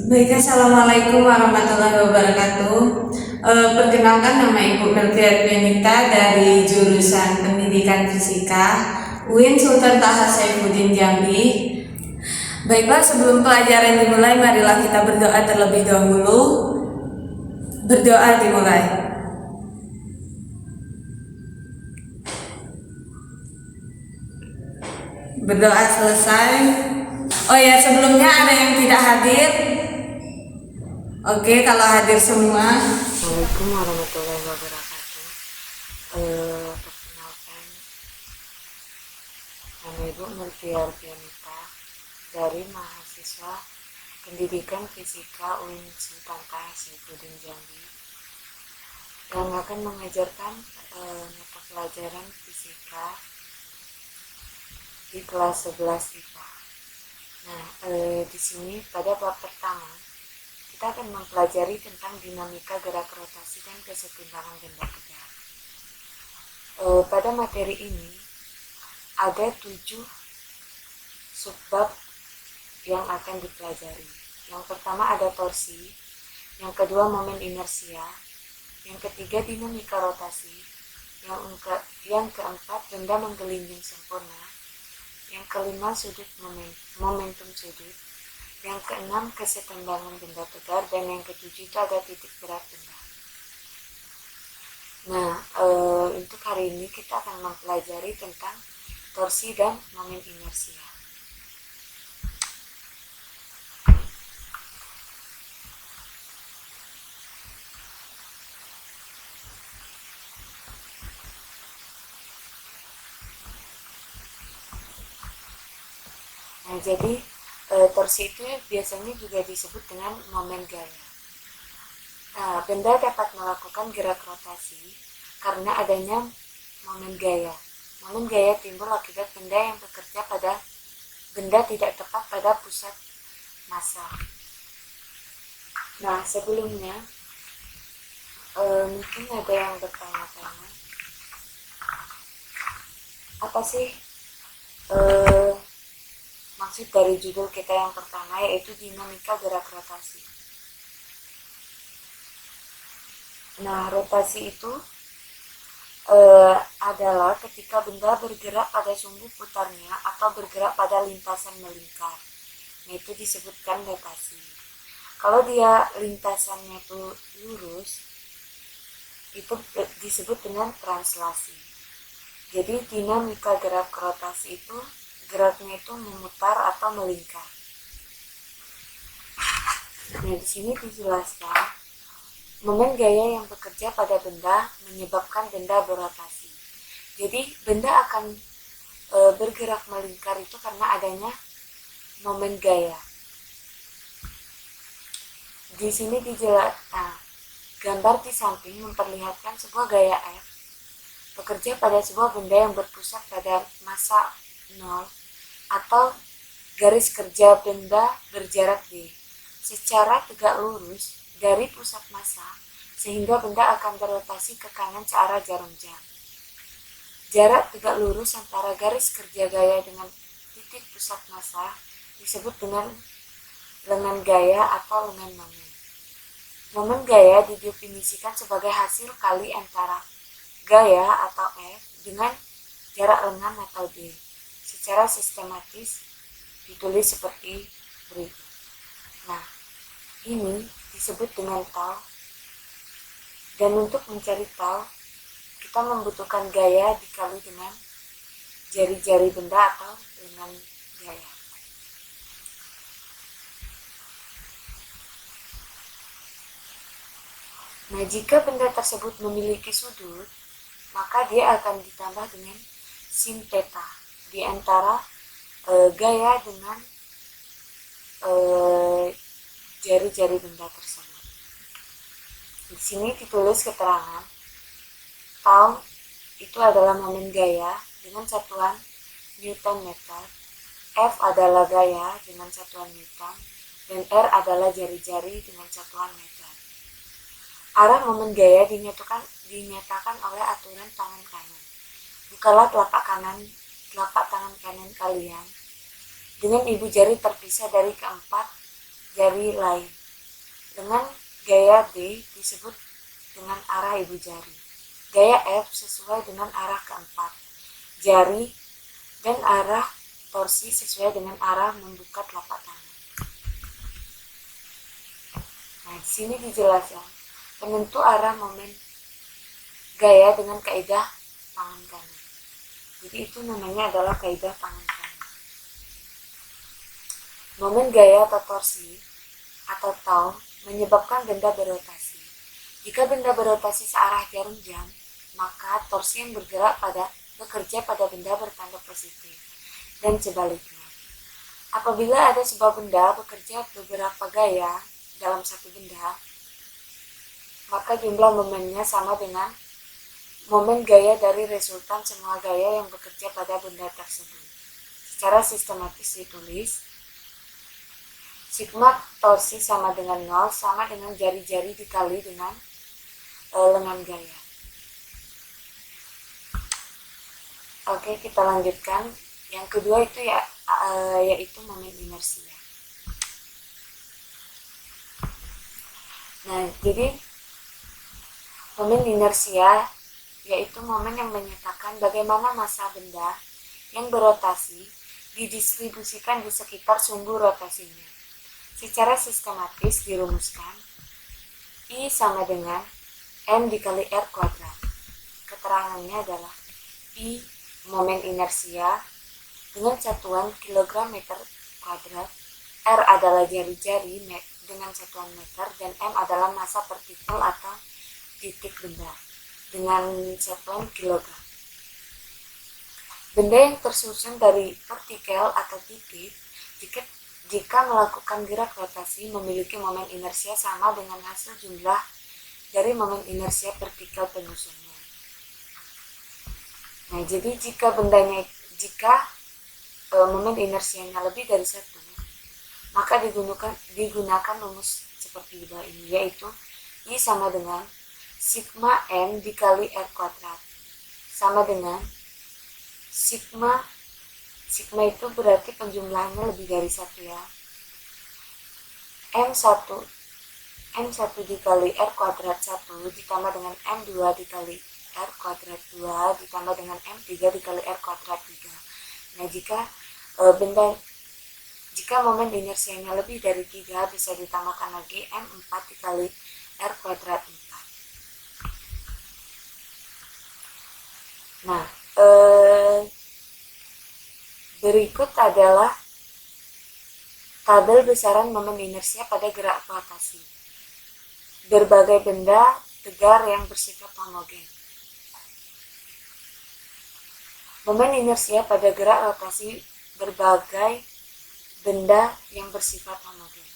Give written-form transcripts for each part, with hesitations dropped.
Baik, assalamualaikum warahmatullahi wabarakatuh. Perkenalkan, nama Ibu Melkiat Benita dari jurusan Pendidikan Fisika UIN Sultan Taha Saifuddin Jambi. Baiklah, sebelum pelajaran dimulai, marilah kita berdoa terlebih dahulu. Berdoa dimulai. Berdoa selesai. Oh ya, sebelumnya ada yang tidak hadir? Oke, kalau hadir semua. Assalamualaikum warahmatullahi wabarakatuh. Perkenalkan, nama Ibu Melkiar Pianita dari mahasiswa Pendidikan Fisika UIN Sultan Taha Saifuddin Jambi yang akan mengajarkan mata pelajaran fisika di kelas 11 IPA. Nah, di sini pada bab pertama kita akan mempelajari tentang dinamika gerak rotasi dan kesetimbangan benda tegak. Pada materi ini ada 7 subbab yang akan dipelajari. Yang pertama ada torsi, yang kedua momen inersia, yang ketiga dinamika rotasi, yang keempat benda menggelinding sempurna, yang kelima sudut momentum sudut, yang keenam kesetimbangan benda tegar, dan yang ketujuh itu ada titik berat benda. Nah, untuk hari ini kita akan mempelajari tentang torsi dan momen inersia. Nah, jadi torsi itu biasanya juga disebut dengan momen gaya. Nah, benda dapat melakukan gerak rotasi karena adanya momen gaya. Momen gaya timbul akibat benda yang bekerja pada benda tidak tepat pada pusat massa. Nah, sebelumnya mungkin ada yang bertanya-tanya, apa sih maksud dari judul kita yang pertama, yaitu dinamika gerak rotasi. Nah, rotasi itu adalah ketika benda bergerak pada sumbu putarnya atau bergerak pada lintasan melingkar. Nah, itu disebutkan rotasi. Kalau dia lintasannya itu lurus, itu disebut dengan translasi. Jadi dinamika gerak rotasi itu geraknya itu memutar atau melingkar. Nah, di sini dijelaskan momen gaya yang bekerja pada benda menyebabkan benda berotasi. Jadi benda akan bergerak melingkar itu karena adanya momen gaya. Di sini dijelaskan, gambar di samping memperlihatkan sebuah gaya F bekerja pada sebuah benda yang berpusat pada massa 0 atau garis kerja benda berjarak D secara tegak lurus dari pusat massa, sehingga benda akan berotasi ke kanan searah jarum jam. Jarak tegak lurus antara garis kerja gaya dengan titik pusat massa disebut dengan lengan gaya atau lengan momen. Momen gaya didefinisikan sebagai hasil kali antara gaya atau F dengan jarak lengan atau D. Secara sistematis ditulis seperti berikut. Nah, ini disebut dengan tau, dan untuk mencari tau kita membutuhkan gaya dikali dengan jari-jari benda atau lengan gaya. Nah, jika benda tersebut memiliki sudut, maka dia akan ditambah dengan sin theta di antara gaya dengan jari-jari benda tersebut. Di sini ditulis keterangan tau itu adalah momen gaya dengan satuan Newton meter, F adalah gaya dengan satuan Newton, dan R adalah jari-jari dengan satuan meter. Arah momen gaya dinyatakan oleh aturan tangan kanan. Bukalah telapak tangan kanan kalian dengan ibu jari terpisah dari keempat jari lain. Dengan gaya D disebut dengan arah ibu jari. Gaya F sesuai dengan arah keempat jari dan arah torsi sesuai dengan arah membuka telapak tangan. Nah, di sini dijelaskan penentu arah momen gaya dengan kaidah tangan kanan. Jadi itu namanya adalah kaidah tangan kanan. Momen gaya atau torsi atau tau menyebabkan benda berotasi. Jika benda berotasi searah jarum jam, maka torsi yang bekerja pada benda bertanda positif dan sebaliknya. Apabila ada sebuah benda bekerja beberapa gaya dalam satu benda, maka jumlah momennya sama dengan momen gaya dari resultan semua gaya yang bekerja pada benda tersebut. Secara sistematis ditulis, sigma torsi sama dengan 0 sama dengan jari-jari dikali dengan lengan gaya. Oke, kita lanjutkan. Yang kedua itu yaitu momen inersia. Nah, jadi momen inersia yaitu momen yang menyatakan bagaimana massa benda yang berotasi didistribusikan di sekitar sumbu rotasinya. Secara sistematis dirumuskan I sama dengan M dikali R kuadrat. Keterangannya adalah I momen inersia dengan satuan kilogram meter kuadrat, R adalah jari-jari dengan satuan meter, dan M adalah massa partikel atau titik benda dengan satuan kilogram. Benda yang tersusun dari partikel atau titik jika melakukan gerak rotasi memiliki momen inersia sama dengan hasil jumlah dari momen inersia partikel penyusunnya. Nah, jadi jika momen inersianya lebih dari 1, maka digunakan rumus seperti di bawah ini, yaitu I sama dengan sigma M dikali R kuadrat sama dengan sigma itu berarti penjumlahannya lebih dari 1 ya. M1 dikali R kuadrat 1 ditambah dengan M2 dikali R kuadrat 2 ditambah dengan M3 dikali R kuadrat 3. Nah, jika momen inersianya lebih dari 3 bisa ditambahkan lagi M4 dikali R kuadrat 4. Nah, berikut adalah tabel besaran momen inersia pada gerak rotasi berbagai benda tegar yang bersifat homogen. Momen inersia pada gerak rotasi berbagai benda yang bersifat homogen.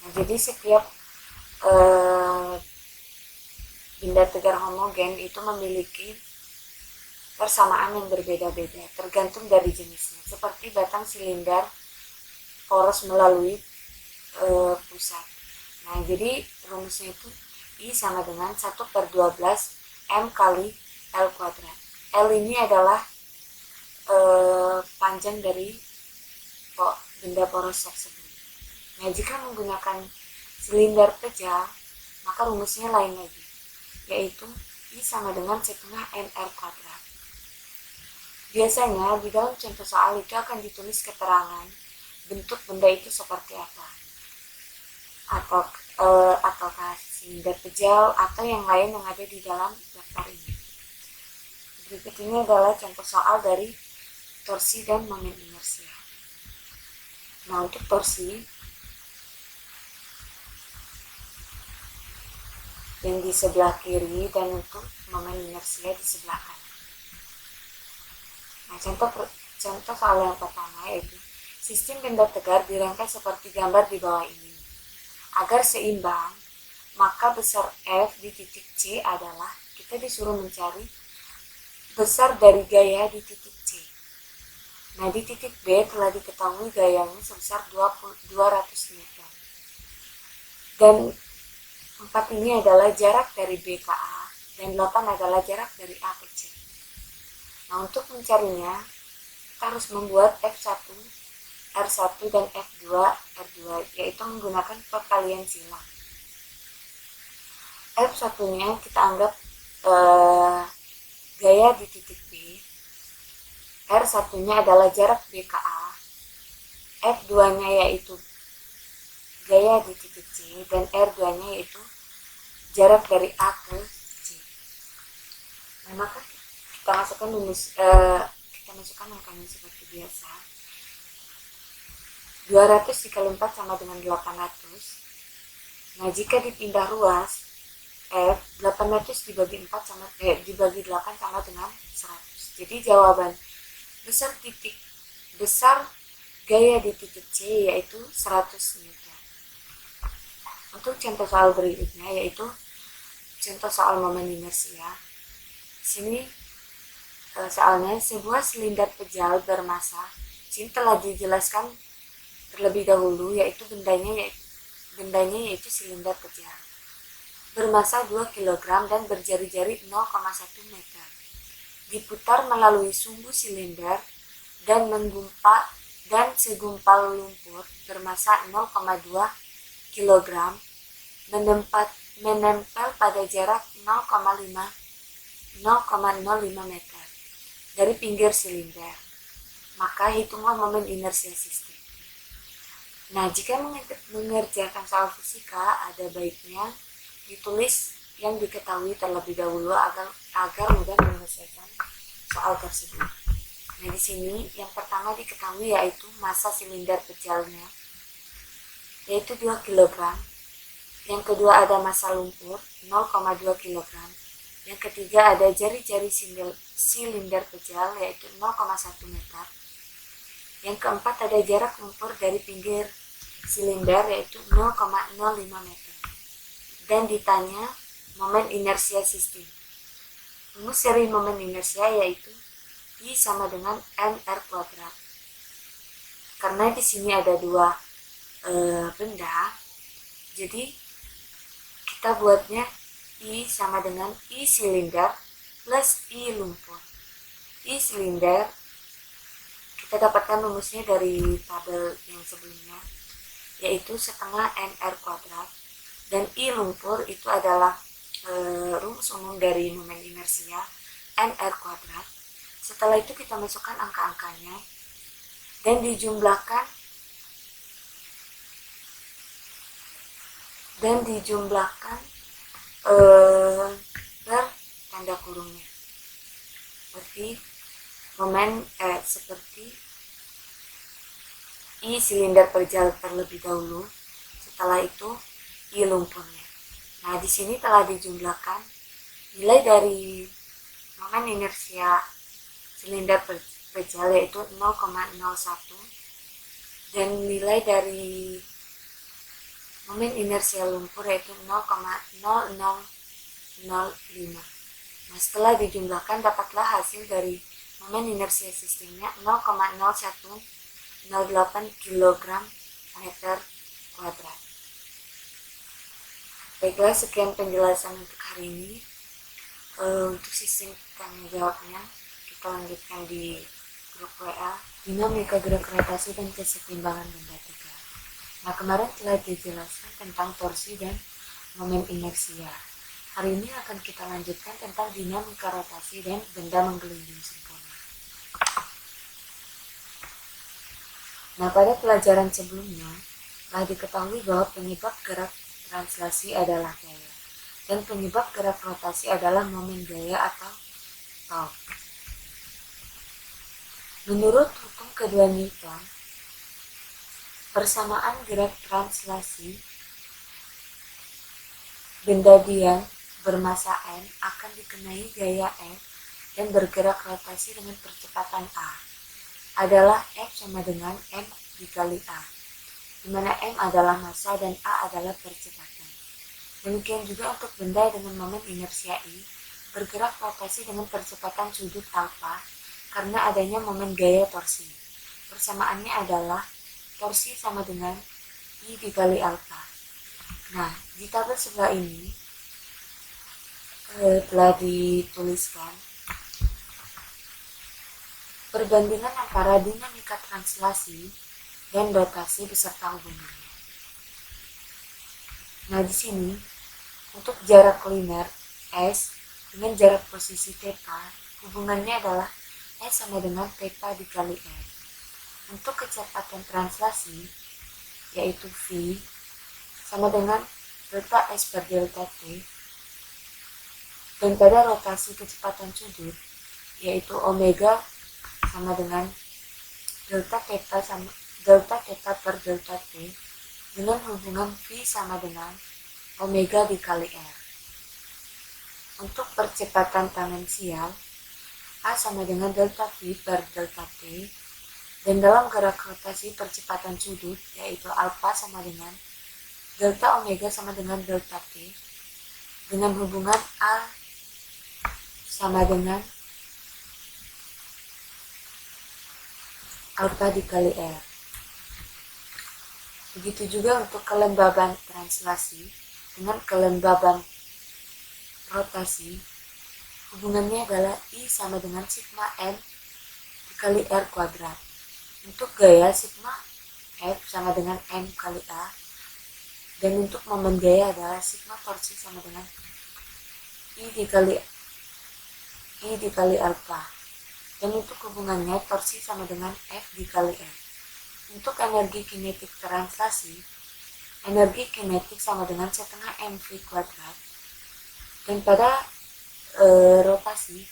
Nah, jadi setiap benda tegar homogen itu memiliki persamaan yang berbeda-beda tergantung dari jenisnya, seperti batang silinder poros melalui pusat. Nah, jadi rumusnya itu I sama dengan 1/12 M kali L kuadrat. L ini adalah panjang dari benda poros tersebut. Nah, jika menggunakan silinder pejal, maka rumusnya lain lagi, yaitu I sama dengan setengah MR kuadrat. Biasanya di dalam contoh soal itu akan ditulis keterangan bentuk benda itu seperti apa, ataukah silinder pejal atau yang lain yang ada di dalam daftar ini. Berikut ini adalah contoh soal dari torsi dan momen inersia. Nah, untuk torsi yang di sebelah kiri dan untuk momen inersia di sebelah kanan. Nah, contoh soal yang pertama yaitu sistem benda tegar dirangkai seperti gambar di bawah ini. Agar seimbang, maka besar F di titik C adalah, kita disuruh mencari besar dari gaya di titik C. Nah, di titik B telah diketahui gayanya sebesar 200 Newton. Dan 4 ini adalah jarak dari B ke A, dan 8 adalah jarak dari A ke C. Nah, untuk mencarinya, kita harus membuat F1 R1 dan F2 R2, yaitu menggunakan perkalian silang. F1-nya kita anggap gaya di titik B, R1-nya adalah jarak B ke A, F2-nya yaitu gaya di titik C, dan R2-nya yaitu jarak dari A ke C. Nah, maka kita masukkan angkanya seperti biasa. 200 dikali 4 sama dengan 800. Nah, jika dipindah ruas, F 800 dibagi 8 sama dengan 100. Jadi jawaban besar gaya di titik C yaitu 100 Newton. Untuk contoh soal berikutnya yaitu contoh soal momen inersia. Sini soalnya sebuah silinder pejal bermasa. Sini telah dijelaskan terlebih dahulu, yaitu bendanya yaitu silinder pejal bermasa 2 kg dan berjari-jari 0,1 meter, diputar melalui sumbu silinder dan segumpal lumpur bermasa 0,2 kg menempel pada jarak 0,05 meter dari pinggir silinder. Maka hitunglah momen inersia sistem. Nah, jika mengerjakan soal fisika, ada baiknya ditulis yang diketahui terlebih dahulu agar mudah menyelesaikan soal tersebut. Nah, di sini yang pertama diketahui yaitu massa silinder pejalnya, yaitu 2 kg. Yang kedua ada massa lumpur 0,2 kg. Yang ketiga ada jari-jari silinder pejal yaitu 0,1 meter. Yang keempat ada jarak lumpur dari pinggir silinder yaitu 0,05 meter. Dan ditanya momen inersia sistem. Rumus dari momen inersia yaitu I sama dengan mr kuadrat. Karena di sini ada dua benda, jadi kita buatnya I sama dengan I silinder plus I lumpur. I silinder kita dapatkan rumusnya dari tabel yang sebelumnya, yaitu setengah mr kuadrat, dan I lumpur itu adalah rumus umum dari momen inersia mr kuadrat. Setelah itu kita masukkan angka-angkanya dan dijumlahkan per tanda kurungnya seperti I silinder pejal terlebih dahulu, setelah itu I lumpurnya. Nah, di sini telah dijumlahkan nilai dari momen inersia silinder pejal yaitu 0,01 dan nilai dari momen inersia lumpur yaitu 0,0005. Nah, setelah dijumlahkan dapatlah hasil dari momen inersia sistemnya 0,0108 kg meter kuadrat. Baiklah, sekian penjelasan untuk hari ini. Untuk sistem tanya jawabnya kita lanjutkan di grup WA dinamika gerak rotasi dan kesetimbangan benda tegak. Nah, kemarin telah dijelaskan tentang torsi dan momen inersia. Hari ini akan kita lanjutkan tentang dinamika rotasi dan benda menggelinding sempurna. Nah, pada pelajaran sebelumnya telah diketahui bahwa penyebab gerak translasi adalah gaya dan penyebab gerak rotasi adalah momen gaya atau torque. Menurut hukum kedua Newton, persamaan gerak translasi benda diam bermassa m akan dikenai gaya F dan bergerak rotasi dengan percepatan A adalah F sama dengan M dikali A, di mana M adalah massa dan A adalah percepatan. Demikian juga untuk benda dengan momen inersia I bergerak rotasi dengan percepatan sudut alfa karena adanya momen gaya torsi. Persamaannya adalah torsi sama dengan I dikali alfa. Nah, di tabel sebelah ini telah dituliskan perbandingan antara dinamika translasi dan rotasi beserta hubungannya. Nah, di sini untuk jarak linear S dengan jarak posisi theta, hubungannya adalah S sama dengan theta dikali R. Untuk kecepatan translasi, yaitu V, sama dengan delta S per delta T, dan pada rotasi kecepatan sudut, yaitu omega sama dengan delta theta per delta T, dengan hubungan V sama dengan omega dikali R. Untuk percepatan tangensial, A sama dengan delta V per delta T, dan dalam gerak rotasi percepatan sudut, yaitu alpha sama dengan delta omega sama dengan delta T, dengan hubungan A sama dengan alpha dikali R. Begitu juga untuk kelembaban translasi dengan kelembaban rotasi, hubungannya adalah I sama dengan sigma M dikali R kuadrat. Untuk gaya, sigma F sama dengan M kali A, dan untuk momen gaya adalah sigma torsi sama dengan I dikali alpha, dan untuk hubungannya torsi sama dengan F dikali M. Untuk energi kinetik translasi, energi kinetik sama dengan setengah mv kuadrat, dan pada rotasi,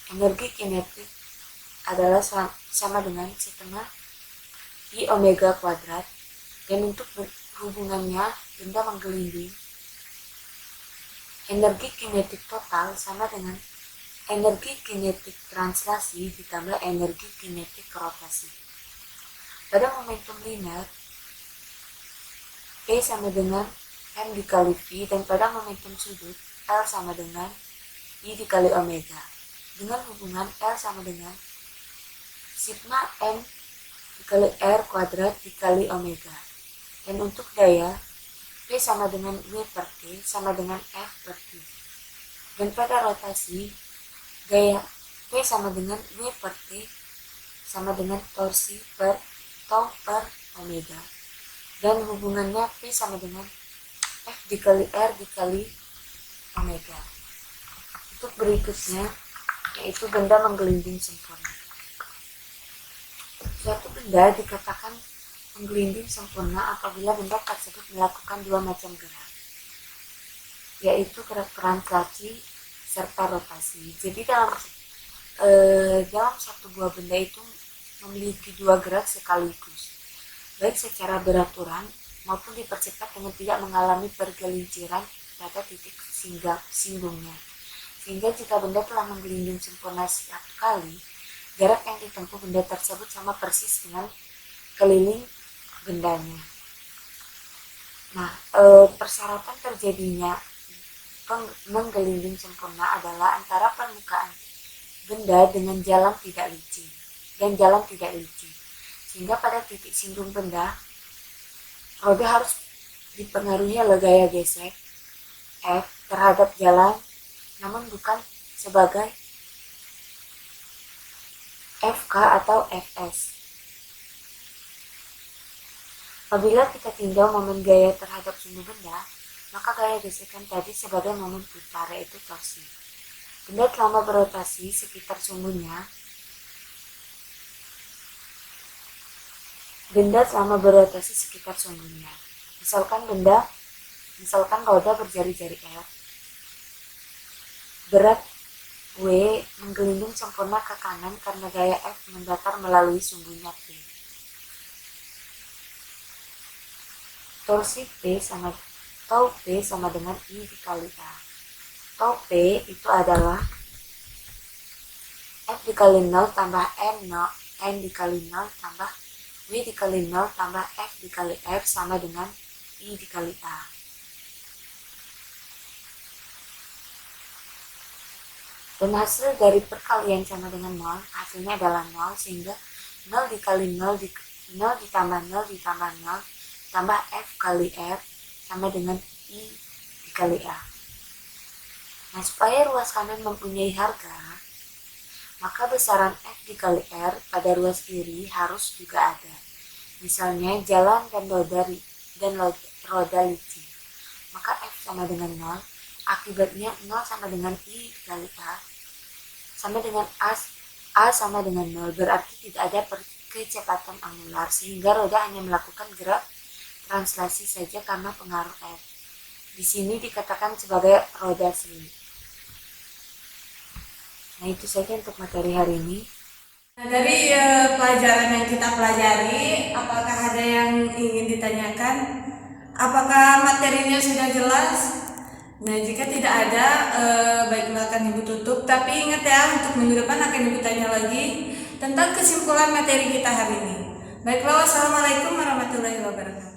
energi kinetik adalah sama dengan setengah I omega kuadrat, dan untuk hubungannya benda menggelinding, energi kinetik total sama dengan energi kinetik translasi ditambah energi kinetik rotasi. Pada momentum linear, P sama dengan M dikali V, dan pada momentum sudut, L sama dengan I dikali omega, dengan hubungan L sama dengan sigma M dikali R kuadrat dikali omega. Dan untuk daya, P sama dengan W per T sama dengan F per T. Dan pada rotasi, gaya P sama dengan W per T sama dengan torsi per tau per omega. Dan hubungannya P sama dengan F dikali R dikali omega. Untuk berikutnya, yaitu benda menggelinding sempurna. Suatu benda dikatakan menggelinding sempurna apabila benda tersebut melakukan dua macam gerak, yaitu gerak translasi serta rotasi. Jadi dalam satu buah benda itu memiliki dua gerak sekaligus, baik secara beraturan maupun dipercepat dengan tidak mengalami pergelinciran pada titik singgungnya. Sehingga jika benda telah menggelinding sempurna satu kali, jarak yang ditempuh benda tersebut sama persis dengan keliling bendanya. Nah, persyaratan terjadinya menggelinding sempurna adalah antara permukaan benda dengan jalan tidak licin dan jalan tidak licin. Sehingga pada titik singgung benda, roda harus dipengaruhi oleh gaya gesek F terhadap jalan, namun bukan sebagai FK atau FS. Apabila kita tinjau momen gaya terhadap sumbu benda, maka gaya gesekan tadi sebagai momen putar, yaitu torsi. Benda selama berotasi sekitar sumbunya, misalkan roda berjari-jari F, berat W menggelinding sempurna ke kanan karena gaya F mendatar melalui sumbunya P. Torsi tau P sama dengan I dikali A. Tau P itu adalah F dikali 0 tambah N dikali 0 tambah W dikali 0 tambah F dikali F sama dengan I dikali A. Dan hasil dari perkalian sama dengan 0, hasilnya adalah 0, sehingga 0 dikali 0 ditambah 0 ditambah 0 tambah F kali F sama dengan I dikali A. Nah, supaya ruas kanan mempunyai harga, maka besaran F dikali R pada ruas kiri harus juga ada. Misalnya jalan dan roda licin. Maka F sama dengan 0. Akibatnya 0 sama dengan I kali A. Sama dengan A sama dengan 0. Berarti tidak ada kecepatan angular. Sehingga roda hanya melakukan gerak translasi saja karena pengaruh F. Di sini dikatakan sebagai roda semi. Nah, itu saja untuk materi hari ini. Nah, dari pelajaran yang kita pelajari, apakah ada yang ingin ditanyakan? Apakah materinya sudah jelas? Nah, jika tidak ada, baiklah akan Ibu tutup. Tapi ingat ya, untuk minggu depan akan Ibu tanya lagi tentang kesimpulan materi kita hari ini. Baiklah, wassalamualaikum warahmatullahi wabarakatuh.